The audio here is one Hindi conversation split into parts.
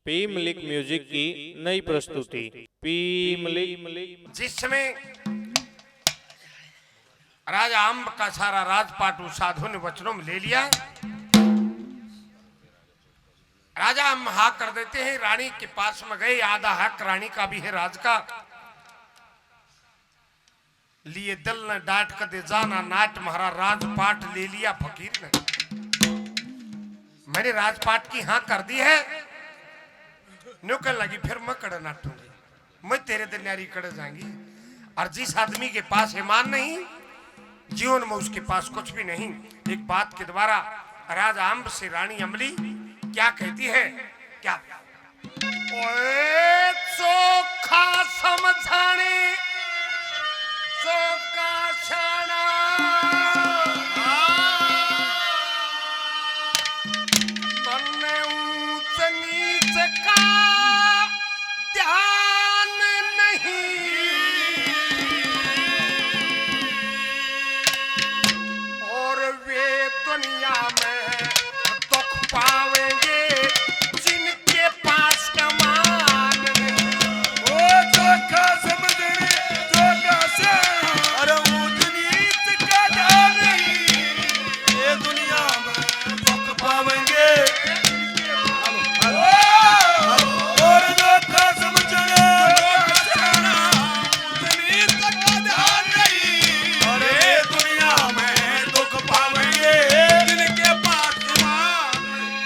पी मलिक म्यूजिक की नई प्रस्तुति पी मलिक, जिसमें राजा अम्ब का सारा राजपाट उस साधु ने वचनों में ले लिया। राजा अम्ब हाँ कर देते हैं, रानी के पास में गए। आधा हक रानी का भी है, राज का। लिए दल ने डांट कर दे जाना नाट, महारा राजपाट ले लिया फकीर ने। मैंने राजपाट की हाँ कर दी है। न्यू कर लगी फिर मैं कड़ नाटूंगी, मैं तेरे दनियारी कड़ जाएंगी। और जिस आदमी के पास ईमान नहीं, जीवन में उसके पास कुछ भी नहीं। एक बात के द्वारा राजा अम्ब से रानी अमली क्या कहती है, क्या ओए चोखा समझाने चोखा छाना, तन्ने ऊंच नीच का ध्यान नहीं। और वे दुनिया में दुख पावेंगे जिनके पास कमान नहीं। ओ चोखा समझने चोखा से अरे ऊंच नीच का ध्यान नहीं। ये दुनिया में दुख पावेंगे और चोखा समझने ऊंच नीच का ध्यान नहीं। अरे दुनिया में दुख पावेंगे जिनके पास ईमान नहीं।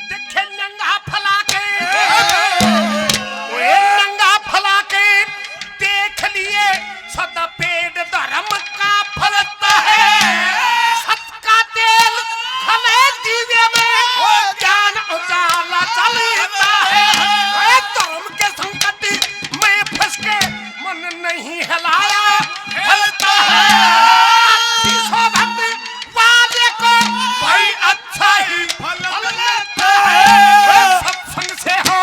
देखे नंगा फला के, ओए नंगा फला के देख लिए सदा पेड़ धर्म का फलता है। सत का तेल हले दीवे में ज्ञान उजाला चलता है। ओए धर्म के संकट में फंस के मन नहीं हिलाया हिलता है। अच्छी सोबत वाले को भाई अच्छा ही फल मिलता है। सत्संग से हो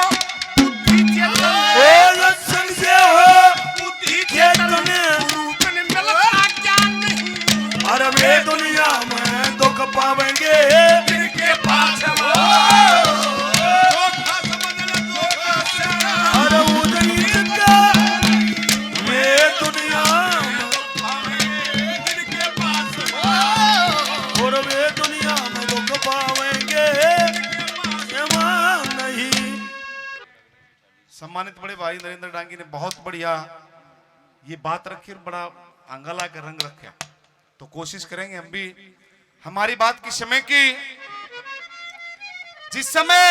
बुद्धि चेतन, सत्संग से हो बुद्धि चेतन, रूप में मिलता ज्ञान नहीं। अरे वे दुनिया में दुख पावेंगे जिनके पास अरे ऊंच नीच का वे दुनिया और वे दुनिया में दुख पावेंगे ईमान नहीं। सम्मानित बड़े भाई नरेंद्र डांगी ने बहुत बढ़िया ये बात रखी और बड़ा अंगला के रंग रखे। तो कोशिश करेंगे हम भी हमारी बात की समय की। जिस समय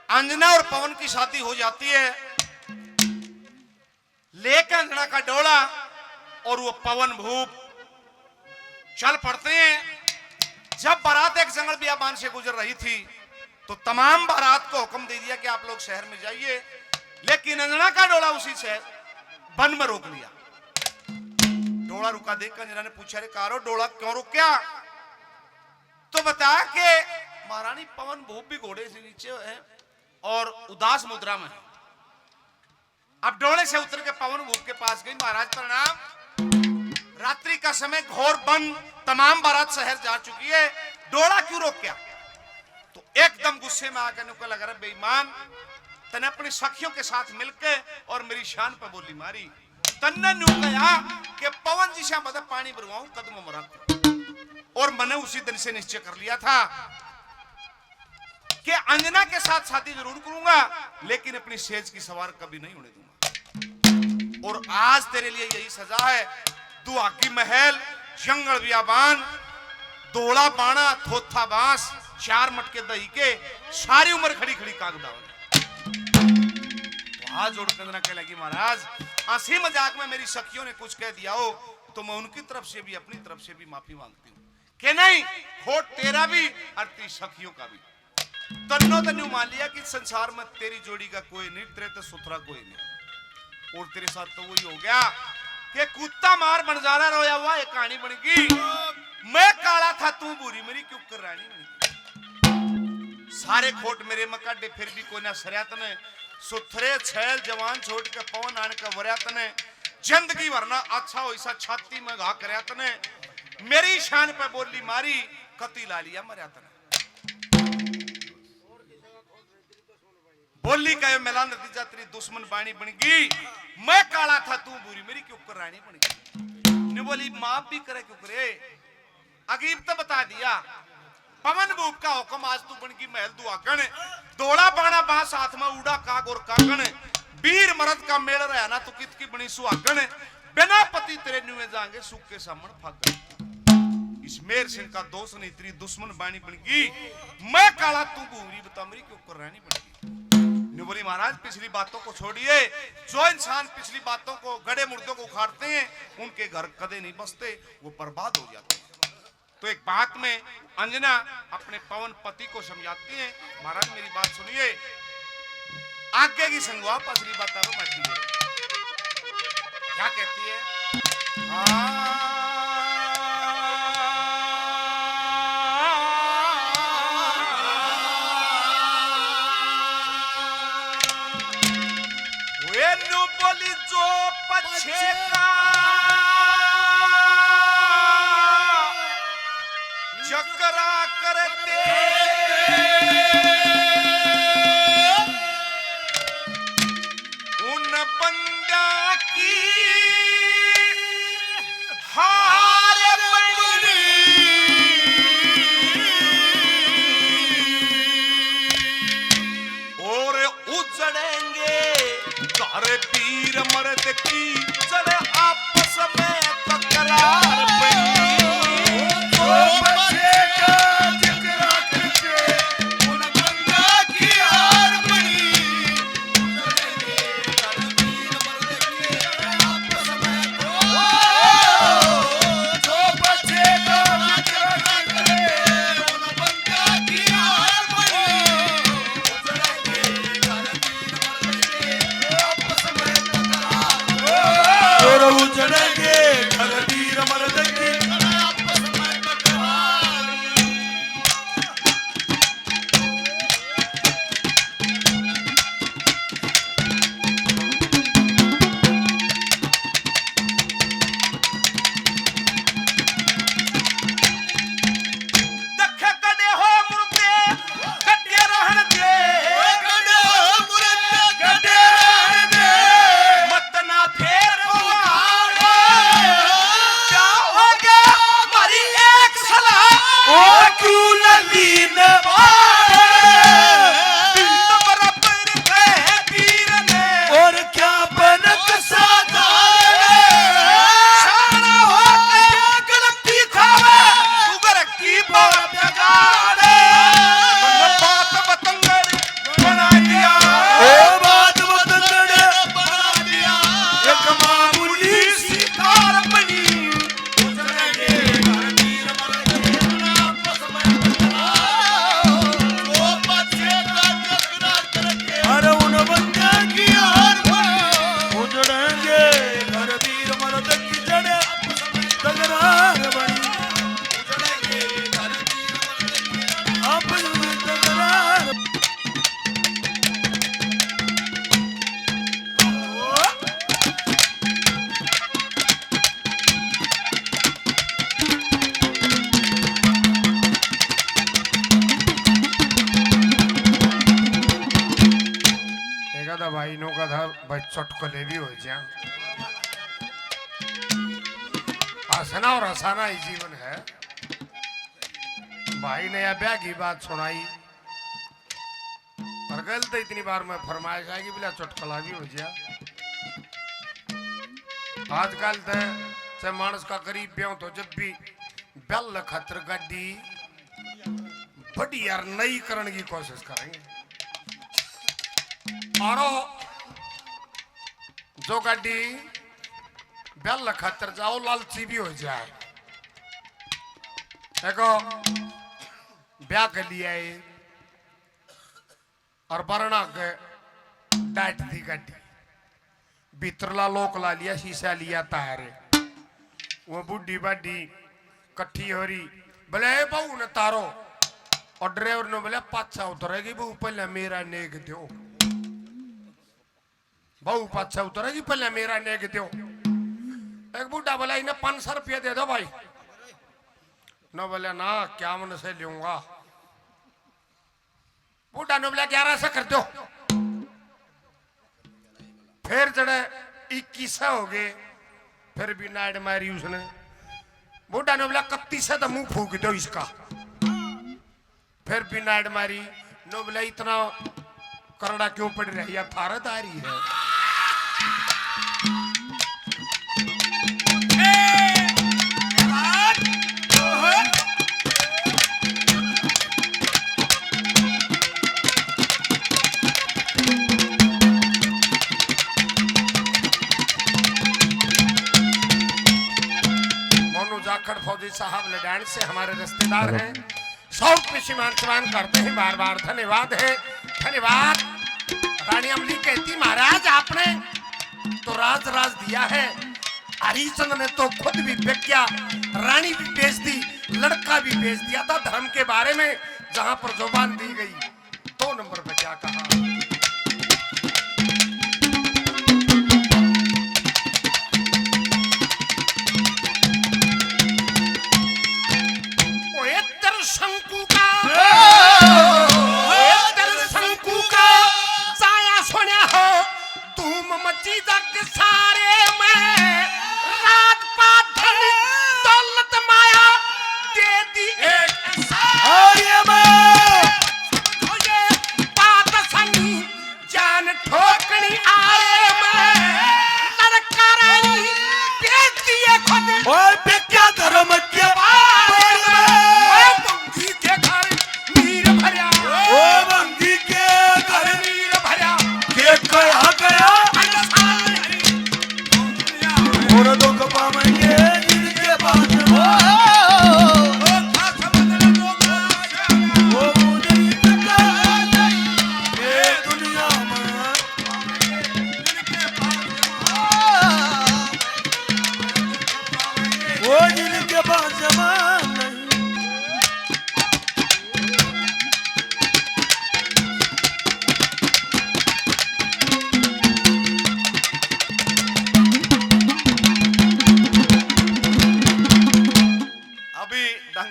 अंजना और पवन की शादी हो जाती है, लेकर अंजना का डोला और वो पवन भूप चल पड़ते हैं। जब बारात एक जंगल बियाबान से गुजर रही थी तो तमाम बारात को हुक्म दे दिया कि आप लोग शहर में जाइए, लेकिन अंजना का डोला उसी शहर वन में रोक लिया। डोला रुका देखकर अंजना ने पूछा, रे कारो डोला क्यों रुक गया? तो बताया कि महारानी पवन भूप भी घोड़े से नीचे है और उदास मुद्रा में है। अब डोले से उतर के पवन भूप के पास गई, महाराज प्रणाम। रात्रि का समय, घोर बंद, तमाम बारात शहर जा चुकी है, डोला क्यों रोक गया? तो एकदम गुस्से में आकर नुका लगा, रहा बेईमान, तने अपनी सखियों के साथ मिलकर और मेरी शान पर बोली मारी। तन्ने न्यू कहा कि पवन जी से मतलब पानी भरवाऊं कदमों में रख। और मैंने उसी दिन से निश्चय कर लिया था कि अंजना के साथ शादी जरूर करूंगा, लेकिन अपनी सेज की सवार कभी नहीं होने दूंगा। और आज तेरे लिए यही सजा है। दुआगी महल, जंगल बियाबान, दोड़ा बाणा, थोथा बांस, चार मटके दही के, सारी उम्र खड़ी खड़ी कागदावल। तो हाथ जोड़ कंगना कहने लगी, महाराज हंसी मजाक में मेरी सखियों ने कुछ कह दिया हो तो मैं उनकी तरफ से भी अपनी तरफ से भी माफी मांगती हूँ कि नहीं, खोट तेरा भी और तेरी सखियों का भी। तन्नो तन्यू मान लिया कि संसार में तेरी जोड़ी का कोई नहीं, तेरे तो सुथरा कोई नहीं। और तेरे साथ तो वही हो गया कि कुत्ता मार बंजारा रोया हुआ एक कहानी बन गई। मैं काला था तू बुरी, मेरी क्यों कर रानी बन गई। सारे खोट मेरे में काटे फिर भी कोई ना सरियात ने सुथरे छैल जवान छोड़ के पवन आने का वरियात ने जिंदगी वरना अच्छा हो ऐसा छाती में घा करयात ने मेरी शान पे बोली मारी कती ला लिया मरियात ने बोली का मिला नतीजा तेरी दुश्मन बाणी बन गई मैं काला था तू बुरी मेरी क्यों कर रानी बन गई ने बोली माफ भी करे क्यों करे अगीब तो बता दिया पवन भूप का हुक्म आज तू बन की महल दुआगण दौड़ा बाणा बां साथ में उड़ा काग और कागण वीर मरद का मेल रहा ना तो कित की बनी सुहागण बिना पति तेरे न्यूए जाएंगे सुख के सामने फागण इस मेर सिंह का दोष नहीं तेरी दुश्मन बाणी बन गई मैं काला तू बुरी बता मेरी क्यों कर रानी बन गई बोली महाराज पिछली बातों को छोड़िए जो इंसान पिछली बातों को गड़े मुर्दों को उखाड़ते हैं उनके घर कदे नहीं बसते वो बर्बाद हो जाते हैं तो एक बात में अंजना अपने पवन पति को समझाती है महाराज मेरी बात सुनिए आगे की संगवा पसली बात क्या कहती है बोली जो पछे का चकरा करते उन बंदा की हार बनी और उजड़ेंगे घर पीर मर्द की जड़ आपस में तकरार बनी भाई नो का था भाई चटकले भी हो जा हंसना और हंसाना ही जीवन है। भाई ने ब्याह की बात सुनाई और गल तो इतनी बार मैं फरमाइश आएगी बिला चुटकला भी हो जा। आजकल तो मानस का करीब ब्याह तो जब भी बेल खतर गाड़ी बड़ी यार नई करने की कोशिश करेंगे और जो गाड़ी बेल खतर जाओ लालची भी हो जाए। देखो ब्याह कर लिया है और बरना के डाट दी गाड़ी भीतरला लोक ला लिया शीशा लिया तारे वो बुढ़ी बाढ़ी कट्ठी हो रही भले बहू ने तारो और ड्राइवर ने बोला पाछा उतरेगी बहु पहले मेरा नेक दो, बहु पाछा उतरेगी पहले मेरा नेक दो। एक बूढ़ा बोला इन्हें 500 रुपया दे दो भाई। न बोले ना क्या मन से लूंगा। बूढ़ा ने बोला 1100 कर दो। फिर जड़े 2100 हो गए, फिर भी नाइट मारी उसने। बूढ़ा ने बोला 3100 तो मुंह फूक दो इसका। फिर भी नाइट मारी। नो बोला इतना करड़ा क्यों पड़ रही है, थारदारी है। जाखड़ फौजी साहब लडान से हमारे रिश्तेदार हैं, शौक में सम्मान करते हैं, बार बार धन्यवाद है, धन्यवाद। रानी अमली कहती महाराज आपने तो राज राज दिया है, हरिचंद ने तो खुद भी बेच गया, रानी भी बेच दी, लड़का भी बेच दिया था। धर्म के बारे में जहां पर जुबान दी गई 2 नंबर पे क्या कहा। शंकु का साया सोनिया हो धूम मची जग सारे में, रात पात धन दौलत माया दे दी एक सारे में। बात सनी जान ठोकनी आरे में, लड़का रानी बेच दिए खुद और बेचा धर्म के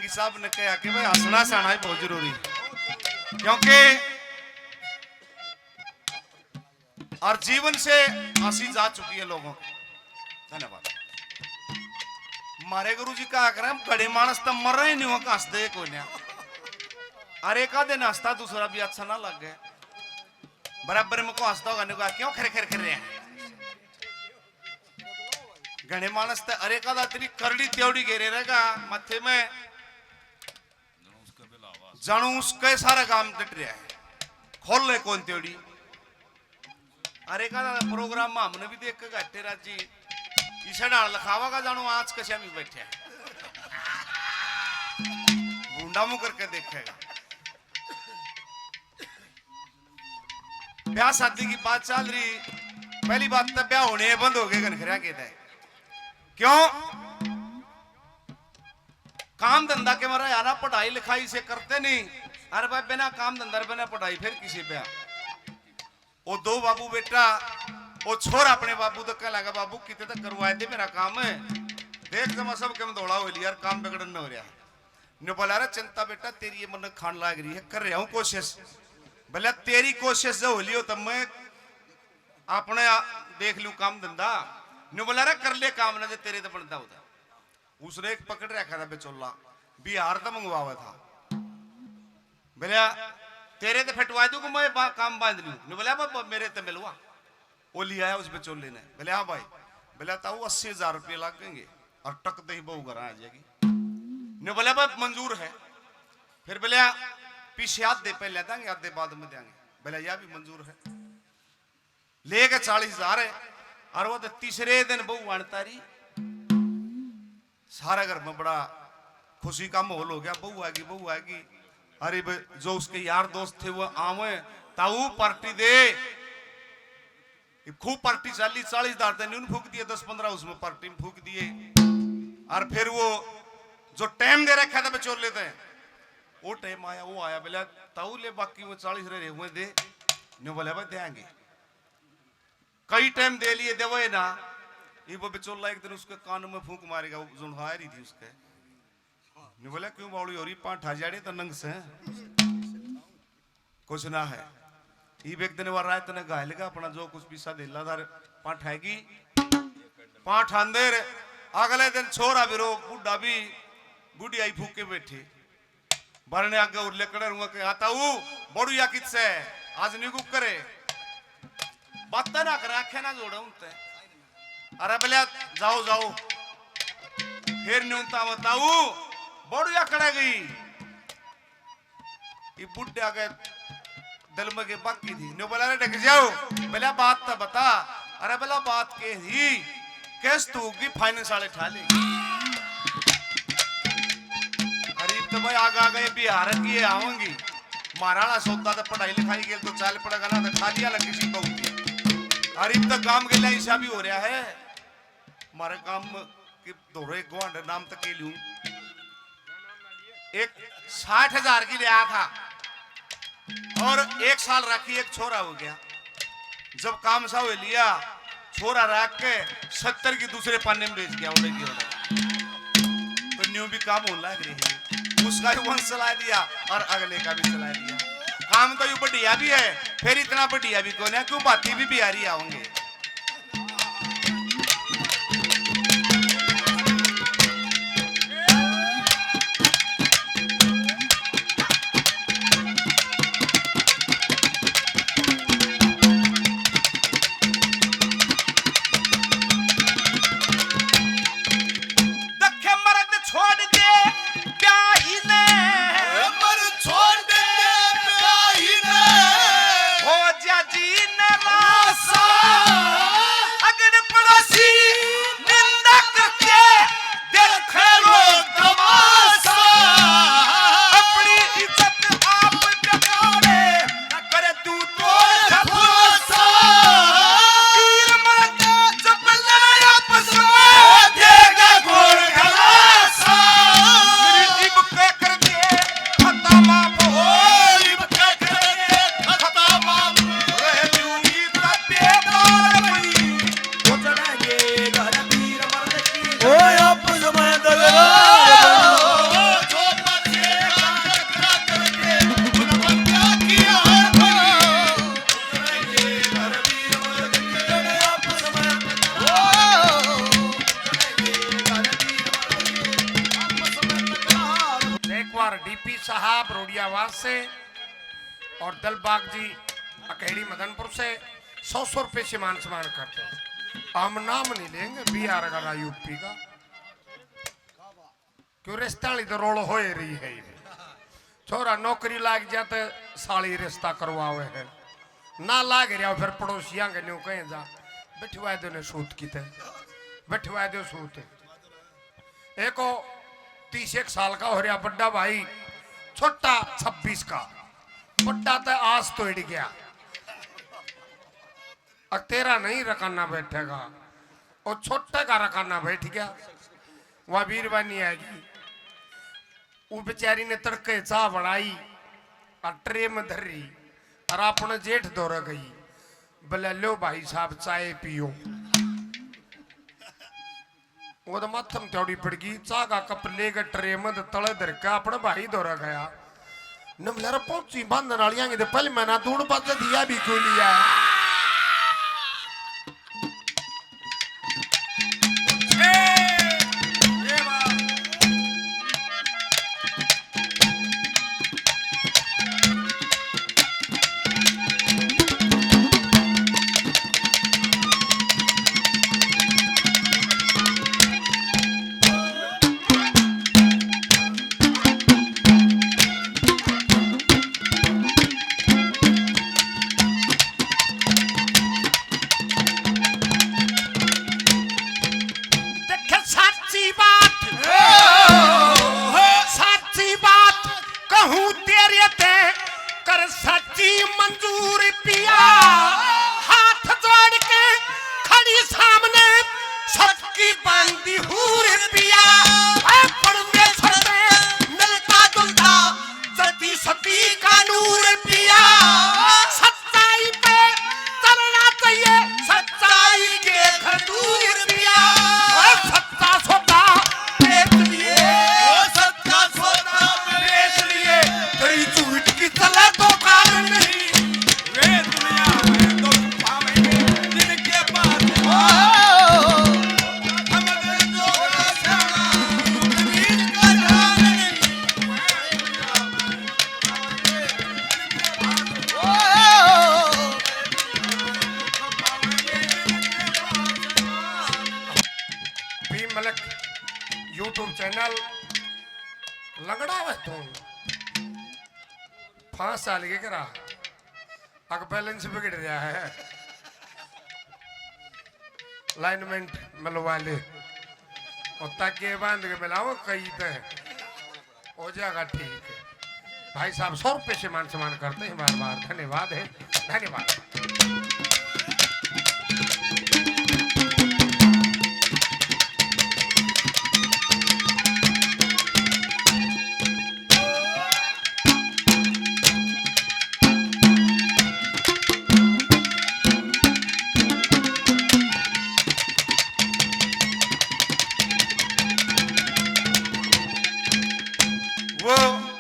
साहब ने कहा कि भाई हंसना सहना ही बहुत जरूरी है, क्योंकि और जीवन से हंसी जा चुकी है लोगों की। धन्यवाद। मारे गुरु जी कहा करें बड़े मानस तो मर रहे नहीं हो, हंस दे कोई नहीं। अरे का दिन हंसता दूसरा भी अच्छा ना लग गया, बराबर में को हंसता होगा नहीं, क्यों खरे खरे कर रहे हैं घने मानस। अरे का तेरी करड़ी त्योड़ी घेरे रहेगा मथे में, जानू उसके सारा काम डट रहा है, खोल ले कौन त्योड़ी। अरे का प्रोग्राम में हमने भी देख के घटे राजी इसे डाल लिखावा का जानू आज कशा में बैठे हैं, गुंडा मुंह करके देखेगा। ब्याह शादी की बात चल रही, पहली बात तो ब्याह होने बंद हो गए घनखरिया कहता है, क्यों काम धंधा के मारा यार पढ़ाई लिखाई से करते नहीं। अरे भाई बिना काम धंधा बिना पढ़ाई फिर किसी ब्याह। वो 2 बाबू बेटा वो छोर अपने बाबू तक कह लगा बाबू कितने तक करवाए थे मेरा काम है, देख जमा सब कम दौड़ा हो लिया यार, काम बिगड़न न हो रहा ने। बोला रे चिंता बेटा तेरी ये मन खान लाग रही है, कर रहा हूं कोशिश। बोला तेरी कोशिश जो हो लियो तब मैं अपने देख लू काम धंधा। ने बोला रे कर ले काम ना तेरे तो बनता होता। उसने एक पकड़ रखा था बेचोला, बिहार तो मंगवावा था। बोला तेरे तो फटवा दूं मैं काम बांध लूं। ने बोला मेरे तो मिलवा। वो लिया है उस बेचोले ने। बोले हाँ भाई। बोला ताऊ 80,000 रुपये लगेंगे और टक दे बहू घर आ जाएगी। ने बोला मंजूर है। फिर बोले पीछे आधे पहले देंगे आधे बाद में देंगे। बोला यह भी मंजूर है। लेके 40,000 है और वो तो तीसरे दिन बहू आणतारी। सारा घर में बड़ा खुशी का माहौल हो गया, बहू आएगी बहू आएगी। अरे जो उसके यार दोस्त थे वो आवे ताऊ पार्टी दे। खूब पार्टी चली, 40,000 देने फूक दिए, 10-15 उसमें पार्टी में फूक दिए। और फिर वो जो टाइम दे रखा था बेचोर लेते हैं वो टाइम आया, वो आया बोला ताऊ ले बाकी वो 40 रहे हुए दे ने बोला भाई देंगे। कई टाइम दे लिए देवो ना, ये वो बेचोला एक दिन उसके कान में फूंक मारेगा, वो जुनहा रही थी उसके ने बोला क्यों बावड़ी हो रही पांठा जाड़ी तो नंग से कुछ ना है। ये एक दिन वार रात ने घायल का अपना जो कुछ भी सा दिला था पांठाएगी पांठ अंदर। अगले दिन छोरा भी रो बुढ़ा भी बुढ़ी आई फूके बैठे भरने आगे उरले कड़े रुआ के आता हूँ बड़ू या किससे आज नहीं कुक करे बात ना करे आखे ना जोड़े उनते। अरे बोले जाओ जाओ फिर नहीं उनता बताऊ बड़ू या कड़े गई ये बुढ़े आगे दिल में के बाकी थी ने बोला रे ढक जाओ बोला बात तो बता। अरे बोला बात के ही कैस तू की फाइनेंस वाले ठा लेगी। तो भाई आगे बिहार की आऊंगी महाराणा सौदा तो पढ़ाई लिखाई के तो चाल पड़ेगा ना तो खालिया लग किसी बहुत। अरे तो काम के लिए ऐसा भी हो रहा है हमारे काम के दोरे गुआंड नाम तक के लूं एक 60,000 की लिया था और 1 साल रखी एक छोरा हो गया। जब काम सा हो लिया छोरा रख के 70 की दूसरे पाने में बेच गया उड़ेगी तो न्यू भी काम होने लग रही है। उसका भी वंश चला दिया और अगले का भी चला दिया। काम तो यू बढ़िया भी है फिर इतना बढ़िया भी कौन है क्यों बाती भी बिहारी आओगे। डीपी साहब रोडियावास से और दलबाग जी अकेली मदनपुर से 100 रुपए से मान सम्मान करते हैं। हम नाम नहीं लेंगे बिहार का यूपी का क्यों रिश्ता तो रोल हो रही है। छोरा नौकरी लाग जाते साली रिश्ता करवावे है ना लाग रहा फिर पड़ोसिया के न्यू कहीं जा बैठवा दो ने सूत की बैठवा दो सूत। एक 31 साल का हो रहा बड्डा भाई छोटा 26 का बड्डा तो आज तो हिट गया और तेरा नहीं रकाना बैठेगा और छोटे का रकाना बैठ गया। वह वीरवानी आएगी वो बेचारी ने तड़के चाह बनाई और ट्रे में धरी और अपने जेठ दौड़ गई बोले लो भाई साहब चाय पियो। वो तो माथम चौड़ी पड़ गई चाह का कप लेकर ट्रे में तले धर के अपने भाई दौरा गया नमलर पहुंची बंद नालियां के पहले मैंने दूर पास दिया भी क्यों लिया। यूट्यूब चैनल लगड़ा है तू 5 साल के करा अग बैलेंस बिगड़ रहा है लाइनमेंट मिलवा ले और ताकि बांध के मिलाओ कहीं पे हो जाएगा ठीक है भाई साहब 100 रुपये से मान सम्मान करते हैं बार बार धन्यवाद है धन्यवाद वो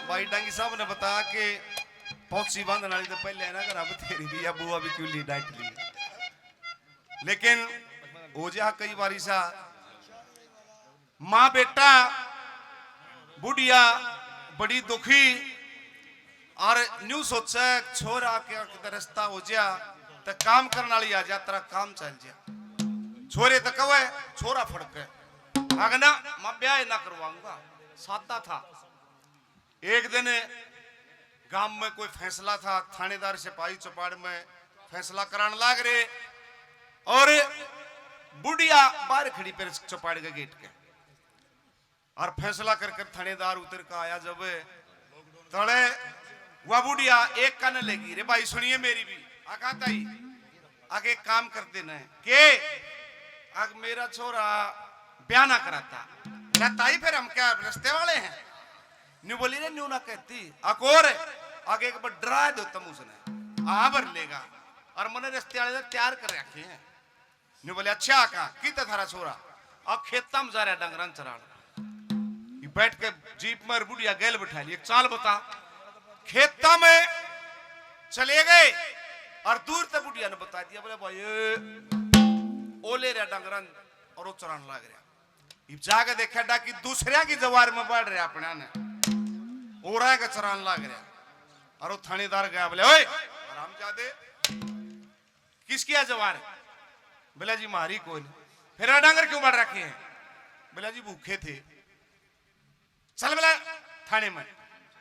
भाई डांगी साहब ने बताया कि पौची बांधने वाली तो पहले है ना अगर अब तेरी भी अब बुआ भी क्यों ली डाइट ली लेकिन हो जा कई बारी सा माँ बेटा बुढ़िया बड़ी दुखी और न्यू सोचा छोरा के रास्ता हो जा तो काम करने वाली आ जा तेरा काम चल जा छोरे तो कवे छोरा फड़के आगे ना मैं ब्याह ना करवाऊंगा सादा था एक दिन गांव में कोई फैसला था थानेदार सिपाही चौपाड़ में फैसला कराने लाग रहे और बुढ़िया बाहर खड़ी पे चौपाड़ के गेट के और फैसला कर कर थानेदार उतर का आया जब तड़े वह बुढ़िया एक कान लेगी रे भाई सुनिए मेरी भी आका ताई आगे काम कर देना है के आग मेरा छोरा ब्याह ना कराता ताई फिर हम क्या रस्ते वाले हैं न्यू बोली रे न्यू ना कहती अकोर आगे एक बार डरा दो तुम उसने आ भर लेगा और मैंने रस्ते वाले तैयार कर रखे हैं न्यू बोले अच्छा आका की थारा छोरा अब खेता में जा रहा डंगरन चराड़ बैठ के जीप में बुढ़िया गैल बिठा ली एक चाल बता खेता में चले गए और दूर तक बुढ़िया ने बता दिया बोले भाई ओले रहा डंगरन और वो चरान लग रहा इब जाके देखा डा कि दूसरे की जवार में बढ़ रहा अपने ने ओरा का चरान लग रहा और वो थानेदार गया बोले ओए आराम जादे किसकी जवार बोला जी मारी कोई नहीं फिर डांगर क्यों बढ़ रखे हैं बोला जी भूखे थे चल बोला थाने में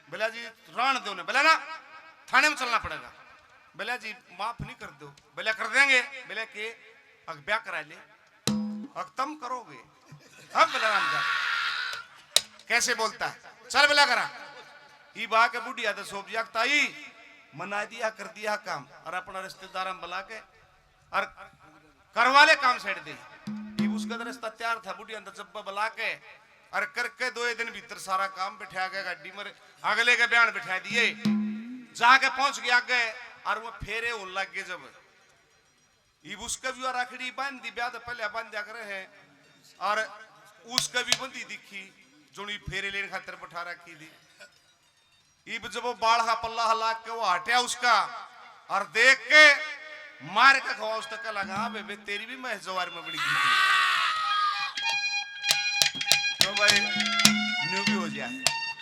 बोला जी रान दो ने बोला ना थाने में चलना पड़ेगा बोला जी माफ नहीं कर दो बोला कर देंगे बोला के अग ब्याह करा ले अग तुम करोगे अब बोला राम जा कैसे बोलता है चल बोला करा ये बा के बुढ़िया तो सोप जागता ही मना दिया कर दिया काम और अपना रिश्तेदार बुला के और करवा ले काम साइड दे ये उसका रिश्ता तैयार था बुढ़िया तो जब बुला के और करके 2 दिन भीतर सारा काम बिठा गया गाड़ी में अगले के बयान बिठा दिए जाके पहुंच गया आगे और वो फेरे होने लग गए जब ये उसका भी और आखिरी बांध दी ब्याह तो पहले बांध दिया करे हैं और उसका भी बंदी दिखी जो फेरे लेने खातिर बैठा रखी थी इब जब वो बाढ़ का पल्ला हला के वो हटिया उसका और देख के मार के खवा उस तक लगा बे तेरी भी मैं जवार में बड़ी की तो भाई न्यू भी हो गया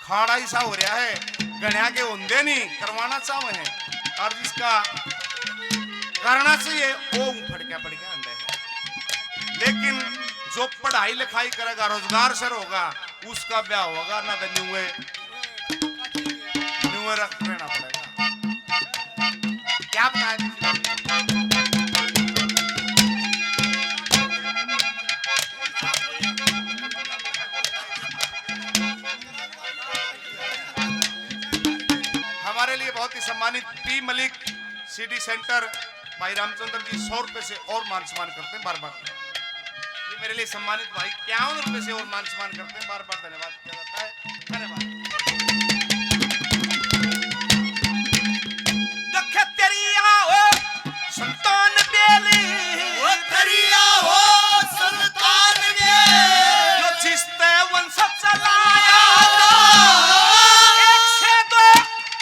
खाड़ा ही सा हो रहा है गणिया के होंदे नहीं करवाना चाहे हैं और जिसका करना चाहिए वो फड़का फड़का अंडे है लेकिन जो पढ़ाई लिखाई करेगा रोजगार से होगा उसका ब्याह होगा ना तो न्यूए रख रहना पड़ेगा क्या बताया हमारे लिए बहुत ही सम्मानित पी मलिक सिटी सेंटर भाई रामचंद्र जी 100 रुपए से और मान सम्मान करते हैं बार बार ये मेरे लिए सम्मानित भाई 51 रुपए से और मान सम्मान करते हैं बार बार धन्यवाद किया जाता है धन्यवाद संतान बेली वो दरिया हो संतान में जो जिसते वंश चलाया एक से दो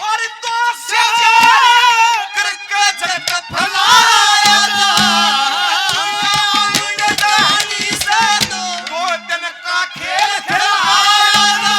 और 2 से 4 करके जगत फैलाया दानी से 2 दिन का खेल खिलाया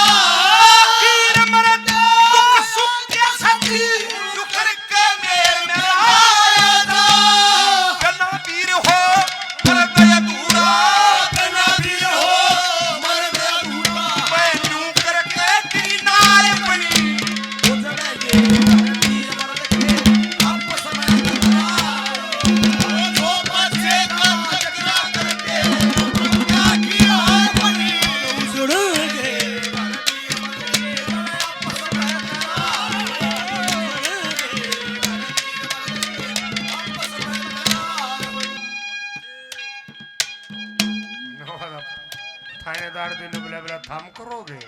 थानेदार दिन बोले बोला थम करोगे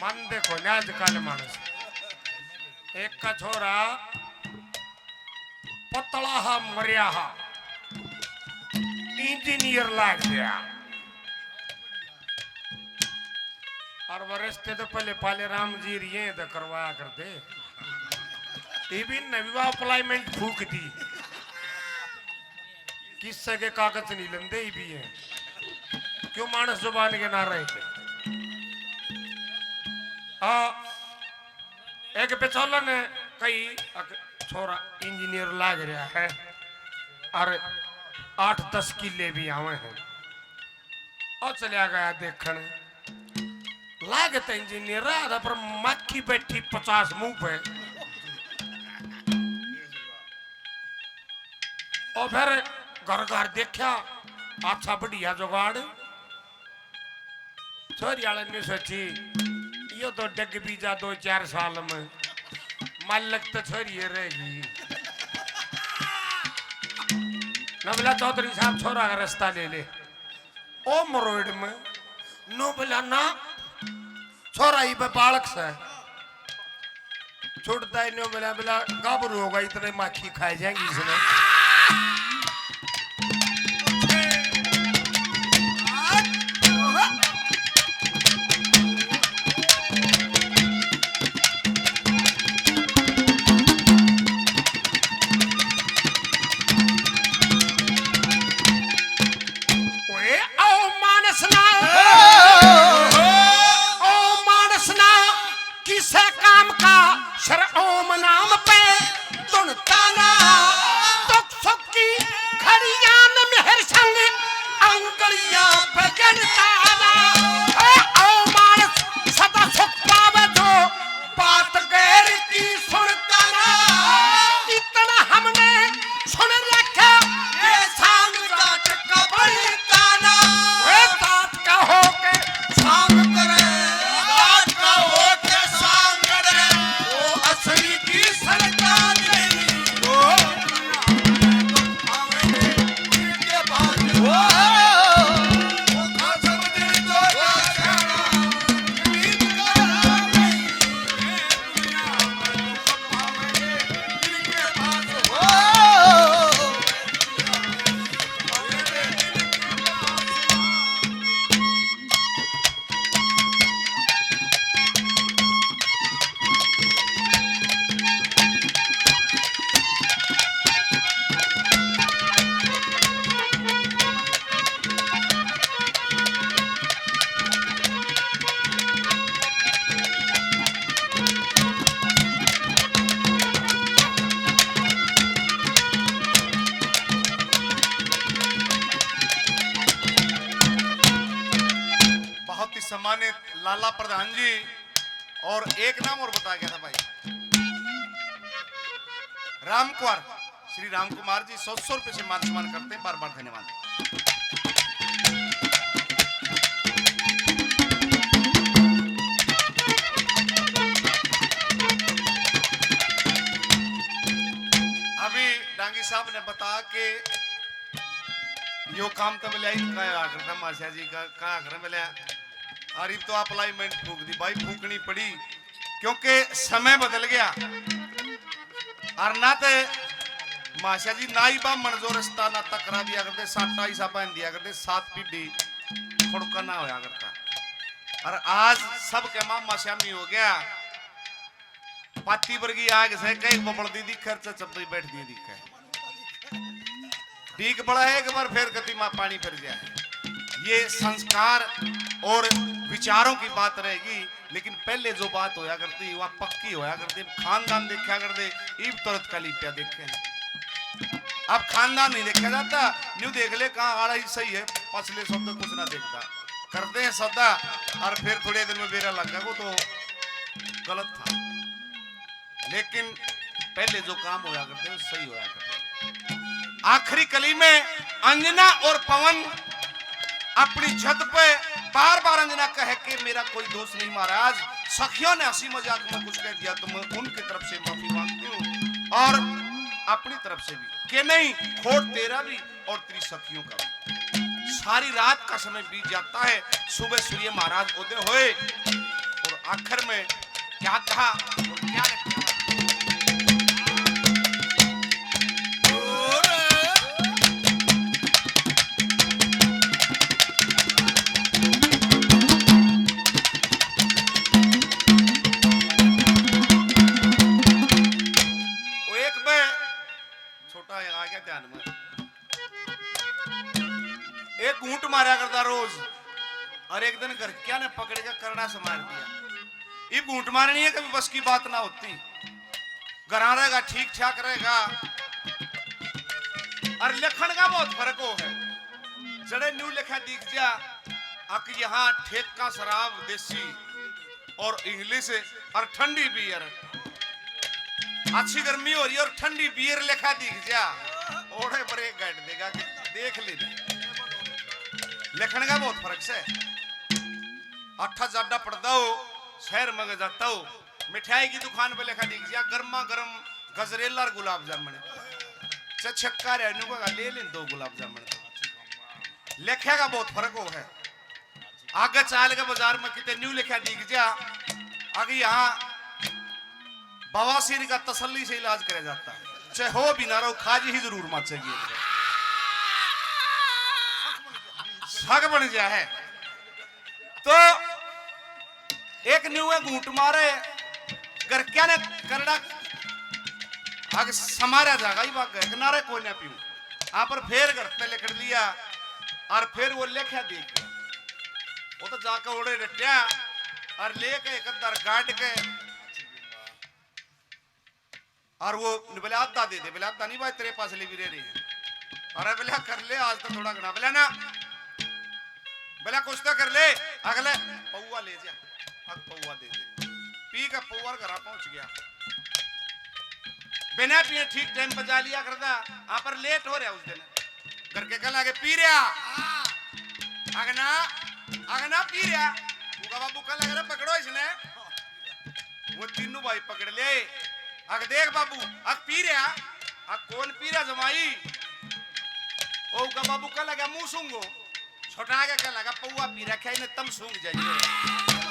मन देखो ना आजकल मानस एक का छोरा पतला हा मरिया हा इंजीनियर लाग गया और वरसते तो पहले पाले राम जी रिये तो करवाया करते ये भी नवीवा अप्लाइमेंट फूक दी किससे के कागज नहीं लंदे ही भी हैं क्यों मानस जुबान के ना रहे थे एक बेचौलन कई छोरा इंजीनियर लाग रहा है और 8-10 किले भी आवे हैं और चलिया गया देखने लागत इंजीनियर आधा पर मक्खी बैठी 50 मुंह पे और फिर घर घर देखा अच्छा बढ़िया जुगाड़ छोरी वाले ने सोची यो तो डग बीजा 2-4 साल में मालक तो छोरी रहेगी नबला चौधरी साहब छोरा का रास्ता ले ले ओ मरोड़ में नो बोला ना छोरा ही पे बालक से छुटता ही नो बोला बोला गाबरू होगा इतने माखी खाए जाएंगी इसने सम्मानित लाला प्रधान जी और एक नाम और बता गया था भाई रामकुमार श्री राम कुमार जी 100 रुपए से मान सम्मान करते हैं बार बार धन्यवाद। अभी डांगी साहब ने बताया कि यो काम तो मिला ही करता माशा जी का कहा कर मिला और तो अप्लाइमेंट फूक दी भाई फूकनी पड़ी क्योंकि समय बदल गया और ना तो माशा जी ना ही बा मनजो रस्ता ना तकरा दिया करते साटा ही सापा दिया करते 7 पीढ़ी खुड़का ना होया करता और आज सब के मामा श्यामी हो गया पाती वर्गी आग से कई बबड़ दी दिखर चपड़ी बैठ दी दिखे ठीक बड़ा है एक बार फिर कति मां पानी फिर जाए ये संस्कार और विचारों की बात रहेगी लेकिन पहले जो बात होया करती वह पक्की होया करती खानदान देखा करते ईब तुरंत का लिप्या देखे अब खानदान नहीं देखा जाता न्यू देख ले कहाँ आड़ा ही सही है पछले शब्द कुछ ना देखता करते हैं सौदा और फिर थोड़े दिन में बेरा लग गया वो तो गलत था लेकिन पहले जो काम होया करते वो सही होया करते। आखिरी कली में अंजना और पवन अपनी छत पे बार बार अंजना कहे कि मेरा कोई दोष नहीं महाराज सखियों ने हंसी मजाक में कुछ कह दिया तो मैं उनकी तरफ से माफी मांगती हूँ और अपनी तरफ से भी कि नहीं खोट तेरा भी और तेरी सखियों का भी सारी रात का समय बीत जाता है। सुबह सूर्य महाराज उदय हुए और आखिर में क्या कहा और क्या लिखा? छोटा है, आ गया ध्यान में। एक घूंट मारा करता रोज और एक दिन घर क्या ने पकड़ के करड़ा से मार दिया। ये घूंट मारनी है कभी बस की बात ना होती। घरा रहेगा ठीक ठाक रहेगा और लखन का बहुत फर्क हो है। जड़े न्यू लिखा दिख जा अक यहाँ ठेका शराब देसी और इंग्लिश और ठंडी बियर, अच्छी गर्मी हो रही है और ठंडी बियर लिखा दिख जा ओढ़े पर एक गाइड देगा कि देख ले। लिखने का बहुत फर्क से अट्ठा ज्यादा पड़ता हो शहर में जाता हो मिठाई की दुकान पे लिखा दिख जा गर्मा गर्म गजरेला और गुलाब जामुन छक्का रहने को ले लें 2 गुलाब जामुन। लिखे का बहुत फर्क हो है। आगे चाल के बाजार में कितने न्यू लिखा दिख जा आगे यहाँ बवासीर का तसल्ली से इलाज किया जाता है। चाहे हो भी ना रहो खाजी ही जरूर मचेगी। शक बन गया है तो एक न्यूए घूंट मारे घर क्या ने करड़ा आगे समारा जागा ही बाग किनारे कोई ना पीऊं यहाँ पर फिर घर पे लिख लिया और फिर वो लेखा देख वो तो जाकर उड़े रटिया और लेके एक अंदर गाड़ के और वो बिलादा दे दे। बिलादा नहीं भाई तेरे पास ले भी रही है। अरे बिला कर ले आज तो थोड़ा घना बिला ना बिला कुछ तो कर ले अगले पौवा ले जा अब पौवा दे दे पी का पौवा घर पहुंच गया बिना पिए ठीक टाइम बजा लिया करता यहाँ पर लेट हो रहा उस दिन घर के कल आगे पी रहा अगना पी रहा बाबू कल अगर पकड़ो इसने वो तीनों भाई पकड़ ले अग देख बाबू अग पी रहा अग कौन पी रहा जमाई ओ का बाबू का लगा मुंह सूंगो छोटा के क्या लगा पौवा पी रखा इन्हें तम सूंग जाइए